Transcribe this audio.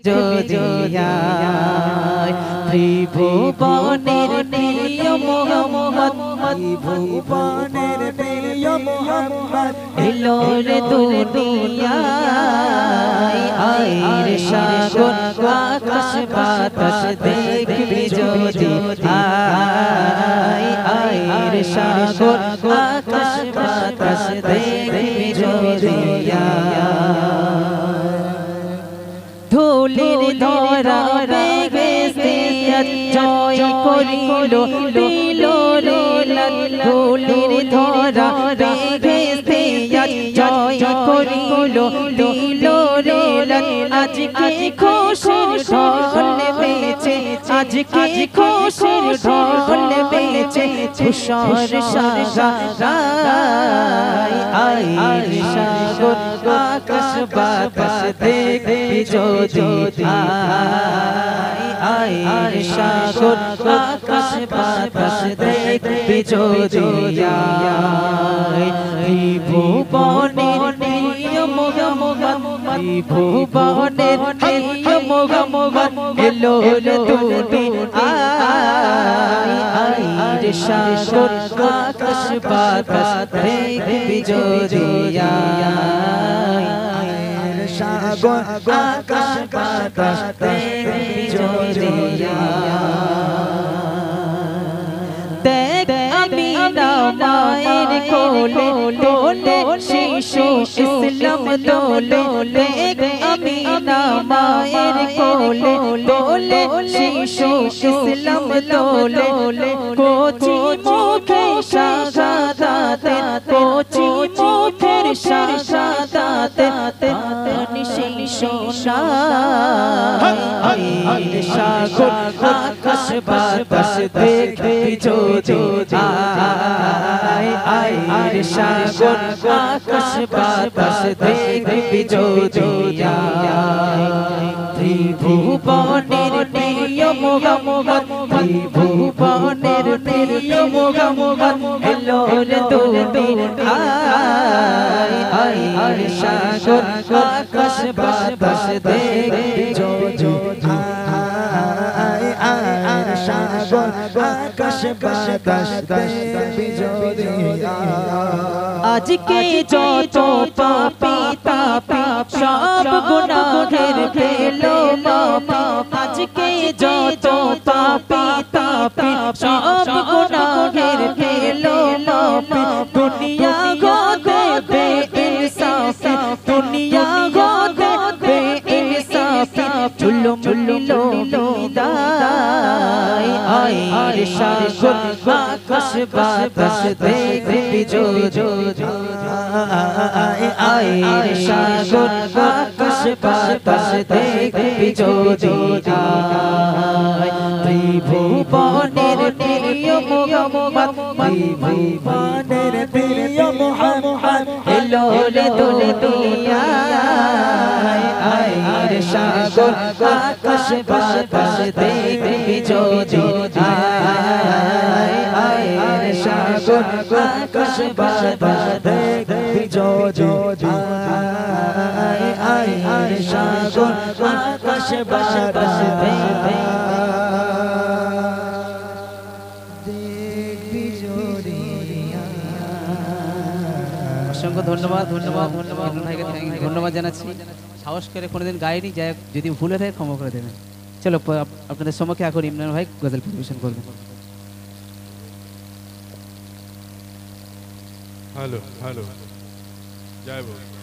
বিজোদিয়ায় ত্রিভুবনের প্রিয় মোহাম্মদ ত্রিভুবনের প্রিয় মোহাম্মদ এলো রে দুনিয়ায় আয়ের সাগর আকাশ বাতাস দেখবি যদি আয়ের সাগর আকাশ বাতাস দেখবি যদি ধুলির ধরা বেগেছে জয় করিল দিল রে ধুলির ধরা বেগেছে জয় করিল দিল রে আজকে খুশির ঢল বেজে আজকে খুশির ঢল বেজে তুষার সাগর আয়ের সাগর আকাশ বাতাস দেখবি যদি আয়ের সাগর আকাশ বাতাস দেখবি যদি ত্রিভুবনের প্রিয় মোহাম্মদ ত্রিভুবনের প্রিয় মোহাম্মদ এলো রে দুনিয়ায় সাগর আকাশ বাতাস দেখবি যদি সাগর আকাশ বাতাস দেখবি যদি দেখ আমিনা মায়ের কোলে দোলে শিশু ইসলাম দোলে দেখ আমিনা মায়ের কোলে দোলে শিশু ইসলাম দোলে কোচি মুখে শাহাদাতে কোচি মুখের শাহাদাতে শিশু আয়ের সাগর আকাশ বাতাস দেখবি যদি আয়ের সাগর আকাশ বাতাস দেখবি যদি ত্রিভুবনের প্রিয় মোহাম্মদ ত্রিভুবনের প্রিয় মোহাম্মদ এলো রে দুনিয়ায় আয়ের সাগর আকাশ বাতাস দেখবি যদি সাগর আকাশ বাতাস দেখবি যদি আজকে যত পাপী তাপী সব গুনাহের ফেলো মাপি আজকে যত পাপী তাপী সব গুনাহের ফেলো মাপি দুনিয়া গো দেবে ইনসাফি দুনিয়া গো দেবে ইনসাফি চুলুম চুলুলো বিদায় আয়ের সাগর আকাশ বাতাস দেখবি যদি আয়ের সাগর আকাশ বাতাস দেখবি যদি ত্রিভুবনের প্রিয় মোহাম্মদ ত্রিভুবনের প্রিয় মোহাম্মদ এলো রে দুনিয়ায় আয়ের সাগর আকাশ বাতাস দেখবি যদি আয়ের সাগর আকাশ বাতাস দেখবি যদি আয়ের সাগর আকাশ বাতাস দেখবি যদি অসংখ্য ধন্যবাদ ধন্যবাদ ধন্যবাদ ভাইকে ধন্যবাদ জানাচ্ছি সাহস করে কোনোদিন গাইনি যাই যদি ভুল হয়ে থাকে ক্ষমা করে দেবেন চলো আপনাদের সম্মুখে এখন ইমরান ভাই গজল পরিবেশন করবেন হ্যালো হ্যালো জয় বল